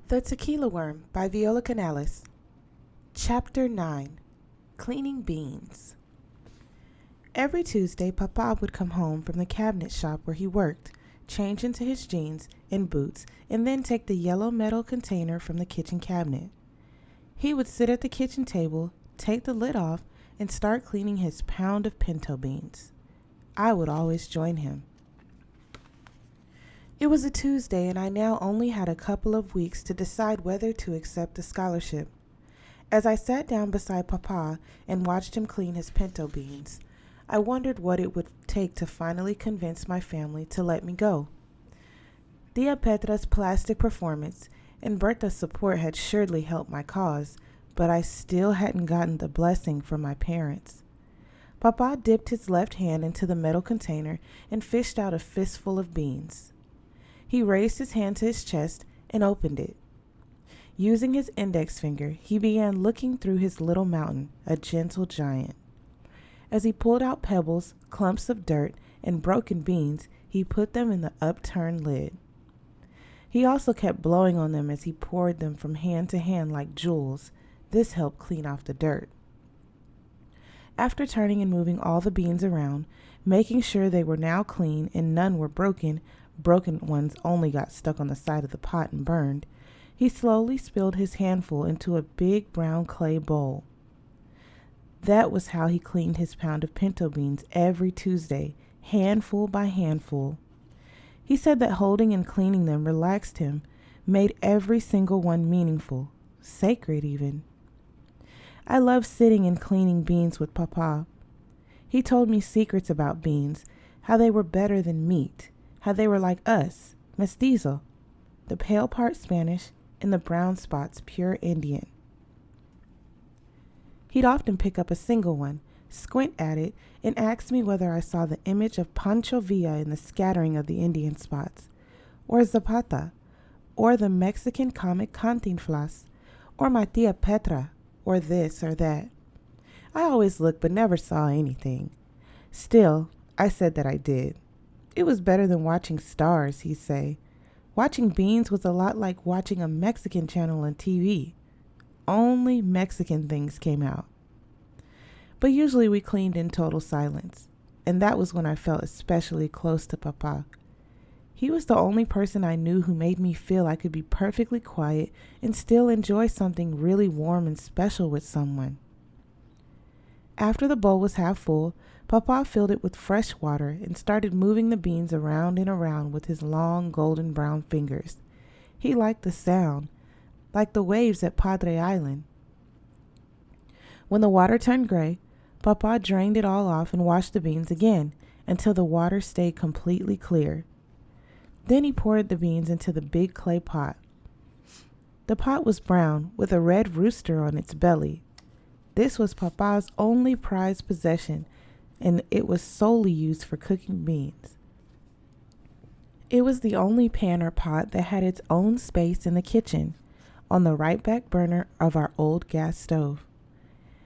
The Tequila Worm by Viola Canales. Chapter 9. Cleaning Beans. Every Tuesday, Papa would come home from the cabinet shop where he worked, change into his jeans and boots, and then take the yellow metal container from the kitchen cabinet. He would sit at the kitchen table, take the lid off, and start cleaning his pound of pinto beans. I would always join him. It was a Tuesday, and I now only had a couple of weeks to decide whether to accept the scholarship. As I sat down beside Papa and watched him clean his pinto beans, I wondered what it would take to finally convince my family to let me go. Tia Petra's plastic performance and Berta's support had surely helped my cause, but I still hadn't gotten the blessing from my parents. Papa dipped his left hand into the metal container and fished out a fistful of beans. He raised his hand to his chest and opened it. Using his index finger, he began looking through his little mountain, a gentle giant. As he pulled out pebbles, clumps of dirt, and broken beans, he put them in the upturned lid. He also kept blowing on them as he poured them from hand to hand like jewels. This helped clean off the dirt. After turning and moving all the beans around, making sure they were now clean and none were broken ones only got stuck on the side of the pot and burned, he slowly spilled his handful into a big brown clay bowl. That was how he cleaned his pound of pinto beans every Tuesday, handful by handful. He said that holding and cleaning them relaxed him, made every single one meaningful, sacred even. I loved sitting and cleaning beans with Papa. He told me secrets about beans, how they were better than meat, how they were like us, mestizo, the pale part Spanish and the brown spots pure Indian. He'd often pick up a single one, squint at it, and ask me whether I saw the image of Pancho Villa in the scattering of the Indian spots, or Zapata, or the Mexican comic Cantinflas, or my tia Petra, or this or that. I always looked but never saw anything. Still, I said that I did. It was better than watching stars, he'd say. Watching beans was a lot like watching a Mexican channel on TV. Only Mexican things came out. But usually we cleaned in total silence, and that was when I felt especially close to Papa. He was the only person I knew who made me feel I could be perfectly quiet and still enjoy something really warm and special with someone. After the bowl was half full, Papa filled it with fresh water and started moving the beans around and around with his long golden brown fingers. He liked the sound, like the waves at Padre Island. When the water turned gray, Papa drained it all off and washed the beans again until the water stayed completely clear. Then he poured the beans into the big clay pot. The pot was brown with a red rooster on its belly. This was Papa's only prized possession, and it was solely used for cooking beans. It was the only pan or pot that had its own space in the kitchen, on the right back burner of our old gas stove.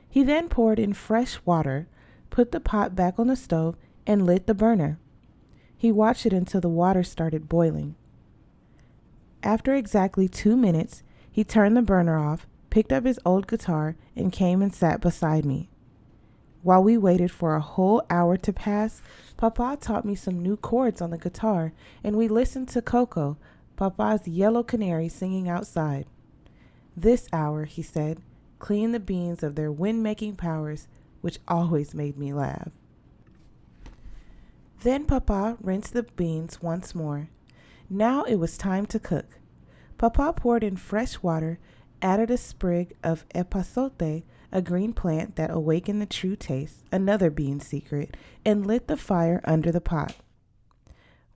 He then poured in fresh water, put the pot back on the stove, and lit the burner. He watched it until the water started boiling. After exactly 2 minutes, he turned the burner off, picked up his old guitar, and came and sat beside me. While we waited for a whole hour to pass, Papa taught me some new chords on the guitar, and we listened to Coco, Papa's yellow canary, singing outside. This hour, he said, cleaned the beans of their wind-making powers, which always made me laugh. Then Papa rinsed the beans once more. Now it was time to cook. Papa poured in fresh water, added a sprig of epazote, a green plant that awakened the true taste, another bean secret, and lit the fire under the pot.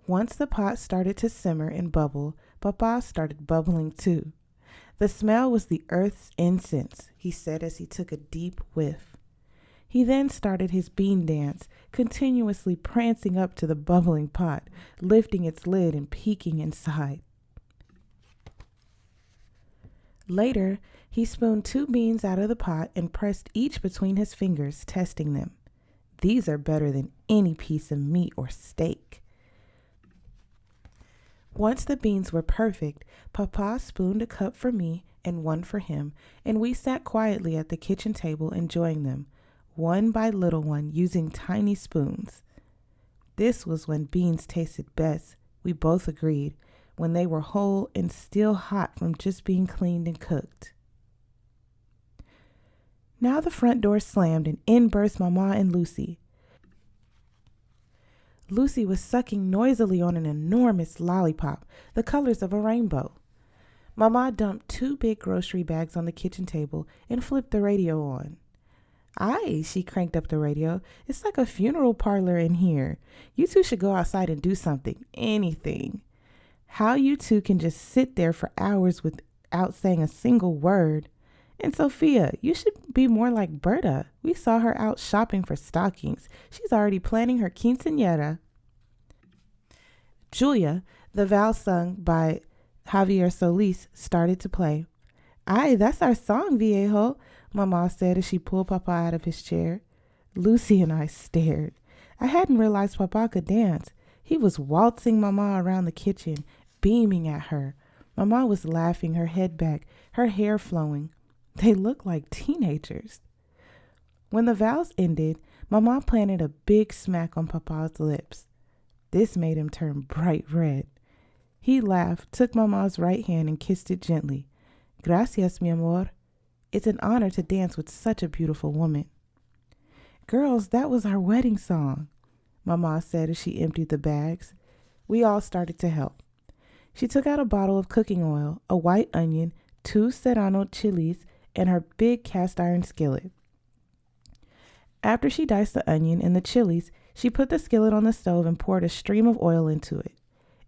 Once the pot started to simmer and bubble, Papa started bubbling too. The smell was the earth's incense, he said as he took a deep whiff. He then started his bean dance, continuously prancing up to the bubbling pot, lifting its lid and peeking inside. Later, he spooned 2 beans out of the pot and pressed each between his fingers, testing them. These are better than any piece of meat or steak. Once the beans were perfect, Papa spooned a cup for me and one for him, and we sat quietly at the kitchen table enjoying them, one by little one, using tiny spoons. This was when beans tasted best, we both agreed, when they were whole and still hot from just being cleaned and cooked. Now the front door slammed and in burst Mama and Lucy. Lucy was sucking noisily on an enormous lollipop, the colors of a rainbow. Mama dumped 2 big grocery bags on the kitchen table and flipped the radio on. Aye, she cranked up the radio. It's like a funeral parlor in here. You two should go outside and do something, anything. How you two can just sit there for hours without saying a single word. And Sophia, you should be more like Berta. We saw her out shopping for stockings. She's already planning her quinceañera. Julia, the vow sung by Javier Solis, started to play. Ay, that's our song, viejo, Mama said as she pulled Papa out of his chair. Lucy and I stared. I hadn't realized Papa could dance. He was waltzing Mama around the kitchen, beaming at her. Mama was laughing, her head back, her hair flowing. They looked like teenagers. When the vows ended, Mama planted a big smack on Papa's lips. This made him turn bright red. He laughed, took Mama's right hand and kissed it gently. Gracias, mi amor. It's an honor to dance with such a beautiful woman. Girls, that was our wedding song, Mama said as she emptied the bags. We all started to help. She took out a bottle of cooking oil, a white onion, 2 serrano chilies, and her big cast iron skillet. After she diced the onion and the chilies, she put the skillet on the stove and poured a stream of oil into it.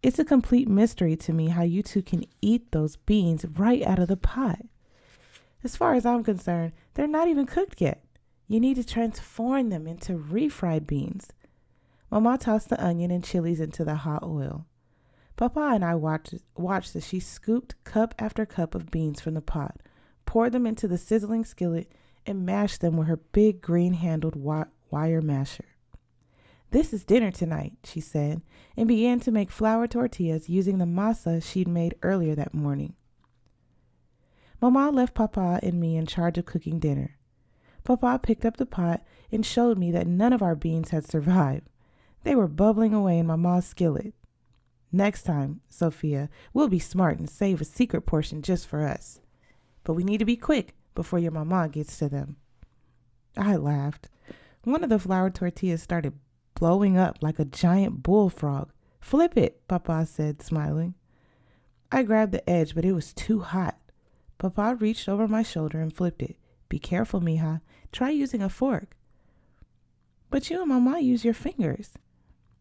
It's a complete mystery to me how you two can eat those beans right out of the pot. As far as I'm concerned, they're not even cooked yet. You need to transform them into refried beans. Mama tossed the onion and chilies into the hot oil. Papa and I watched as she scooped cup after cup of beans from the pot, poured them into the sizzling skillet, and mashed them with her big green-handled wire masher. This is dinner tonight, she said, and began to make flour tortillas using the masa she'd made earlier that morning. Mama left Papa and me in charge of cooking dinner. Papa picked up the pot and showed me that none of our beans had survived. They were bubbling away in Mama's skillet. Next time, Sophia, we'll be smart and save a secret portion just for us. But we need to be quick before your mama gets to them. I laughed. One of the flour tortillas started blowing up like a giant bullfrog. Flip it, Papa said, smiling. I grabbed the edge, but it was too hot. Papa reached over my shoulder and flipped it. Be careful, mija. Try using a fork. But you and Mama use your fingers.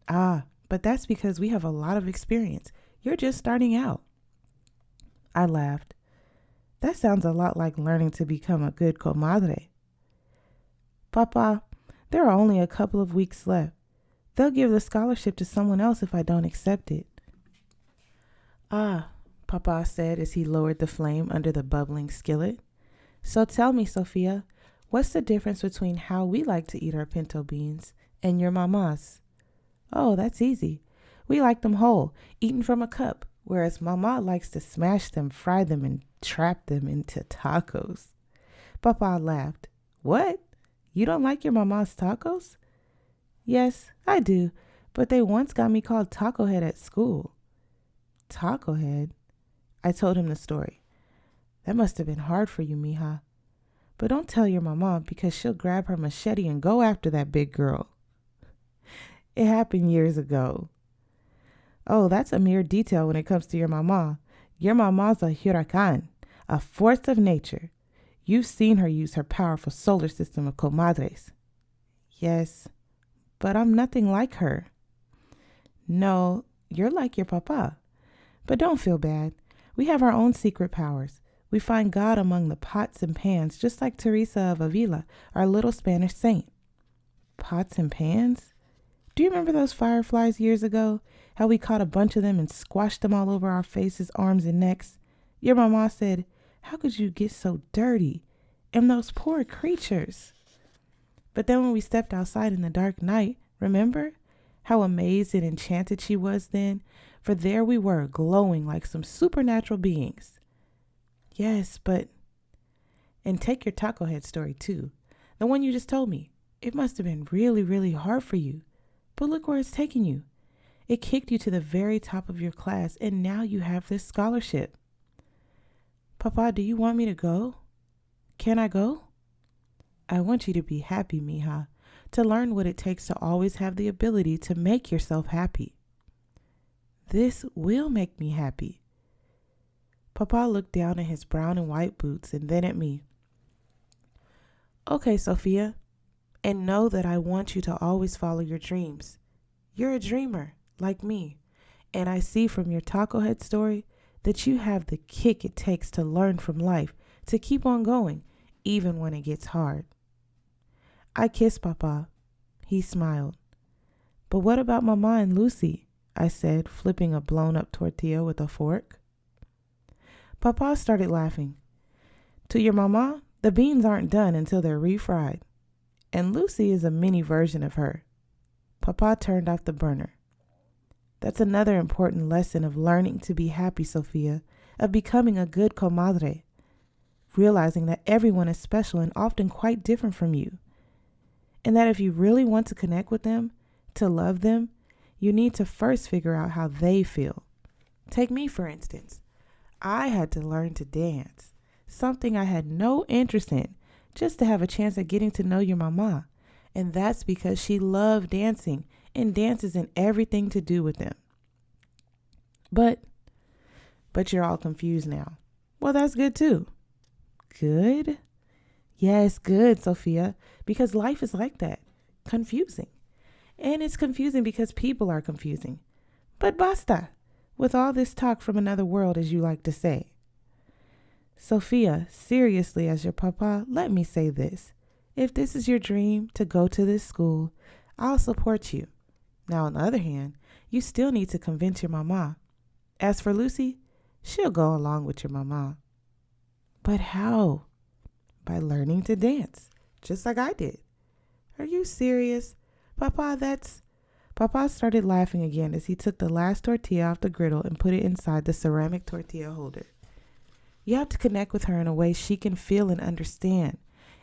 Ah, but that's because we have a lot of experience. You're just starting out. I laughed. That sounds a lot like learning to become a good comadre. Papa, there are only a couple of weeks left. They'll give the scholarship to someone else if I don't accept it. Ah, Papa said as he lowered the flame under the bubbling skillet. So tell me, Sophia, what's the difference between how we like to eat our pinto beans and your mama's? Oh, that's easy. We like them whole, eaten from a cup, whereas Mama likes to smash them, fry them, and trap them into tacos. Papa laughed. What? You don't like your mama's tacos? Yes, I do, but they once got me called Taco Head at school. Taco Head? I told him the story. That must have been hard for you, mija. But don't tell your mama because she'll grab her machete and go after that big girl. It happened years ago. Oh, that's a mere detail when it comes to your mama. Your mama's a huracan, a force of nature. You've seen her use her powerful solar system of comadres. Yes, but I'm nothing like her. No, you're like your papa. But don't feel bad. We have our own secret powers. We find God among the pots and pans, just like Teresa of Avila, our little Spanish saint. Pots and pans? Do you remember those fireflies years ago? How we caught a bunch of them and squashed them all over our faces, arms, and necks? Your mama said, how could you get so dirty? And those poor creatures. But then when we stepped outside in the dark night, remember? How amazed and enchanted she was then. for there we were, glowing like some supernatural beings. Yes, but... And take your taco head story too, the one you just told me. It must have been really, really hard for you. But look where it's taking you. It kicked you to the very top of your class, and now you have this scholarship. Papa, do you want me to go? Can I go? I want you to be happy, mija, to learn what it takes to always have the ability to make yourself happy. This will make me happy. Papa looked down at his brown and white boots and then at me. Okay, Sophia, and know that I want you to always follow your dreams. You're a dreamer, like me, and I see from your taco head story that you have the kick it takes to learn from life, to keep on going, even when it gets hard. I kissed Papa. He smiled. But what about Mama and Lucy? I said, flipping a blown-up tortilla with a fork. Papa started laughing. To your mama, the beans aren't done until they're refried. And Lucy is a mini version of her. Papa turned off the burner. That's another important lesson of learning to be happy, Sophia, of becoming a good comadre, realizing that everyone is special and often quite different from you, and that if you really want to connect with them, to love them, you need to first figure out how they feel. Take me, for instance. I had to learn to dance, something I had no interest in, just to have a chance at getting to know your mama. And that's because she loved dancing and dances in everything to do with them. But you're all confused now. Well, that's good too. Good? Yes, good, Sophia, because life is like that, confusing. And it's confusing because people are confusing. But basta, with all this talk from another world, as you like to say. Sophia, seriously, as your papa, let me say this. If this is your dream to go to this school, I'll support you. Now, on the other hand, you still need to convince your mama. As for Lucy, she'll go along with your mama. But how? By learning to dance, just like I did. Are you serious? Papa started laughing again as he took the last tortilla off the griddle and put it inside the ceramic tortilla holder. You have to connect with her in a way she can feel and understand,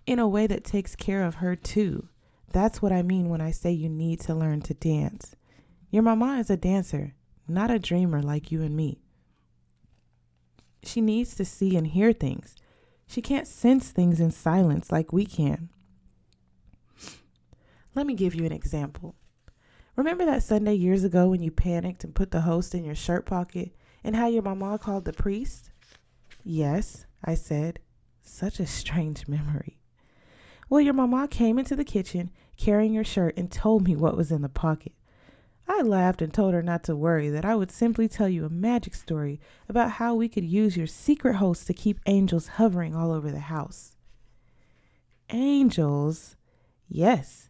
in a way that takes care of her too. That's what I mean when I say you need to learn to dance. Your mama is a dancer, not a dreamer like you and me. She needs to see and hear things. She can't sense things in silence like we can. Let me give you an example. Remember that Sunday years ago when you panicked and put the host in your shirt pocket and how your mama called the priest? Yes, I said. Such a strange memory. Well, your mama came into the kitchen carrying your shirt and told me what was in the pocket. I laughed and told her not to worry, that I would simply tell you a magic story about how we could use your secret host to keep angels hovering all over the house. Angels? Yes.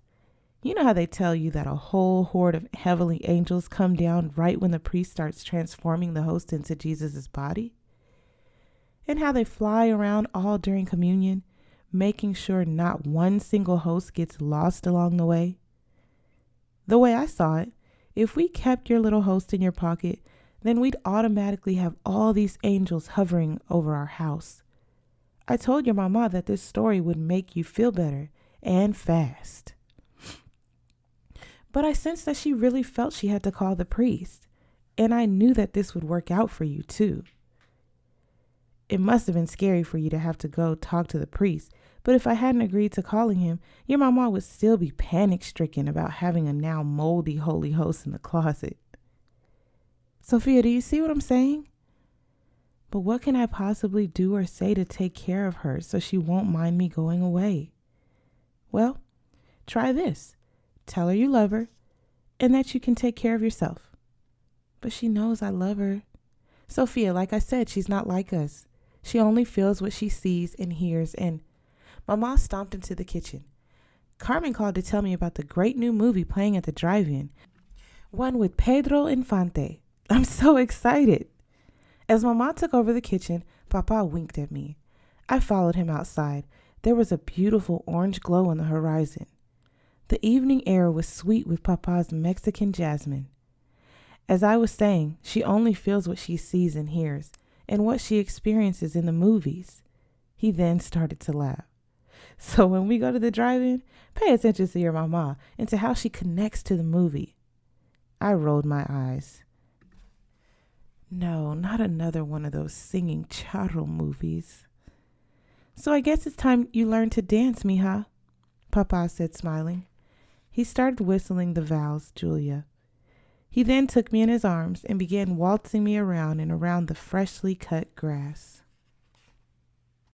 You know how they tell you that a whole horde of heavenly angels come down right when the priest starts transforming the host into Jesus' body? And how they fly around all during communion, making sure not one single host gets lost along the way? The way I saw it, if we kept your little host in your pocket, then we'd automatically have all these angels hovering over our house. I told your mama that this story would make you feel better, and fast. But I sensed that she really felt she had to call the priest, and I knew that this would work out for you too. It must have been scary for you to have to go talk to the priest, but if I hadn't agreed to calling him, your mama would still be panic-stricken about having a now moldy holy host in the closet. Sophia, do you see what I'm saying? But what can I possibly do or say to take care of her so she won't mind me going away? Well, try this. Tell her you love her and that you can take care of yourself. But she knows I love her. Sophia, like I said, she's not like us. She only feels what she sees and hears, and Mama stomped into the kitchen. Carmen called to tell me about the great new movie playing at the drive-in, one with Pedro Infante. I'm so excited. As Mama took over the kitchen, Papa winked at me. I followed him outside. There was a beautiful orange glow on the horizon. The evening air was sweet with Papa's Mexican jasmine. As I was saying, she only feels what she sees and hears, and what she experiences in the movies. He then started to laugh. So when we go to the drive-in, pay attention to your mama and to how she connects to the movie. I rolled my eyes. No, not another one of those singing charro movies. So I guess it's time you learn to dance, mija, Papa said, smiling. He started whistling the vals, Julia. He then took me in his arms and began waltzing me around and around the freshly cut grass.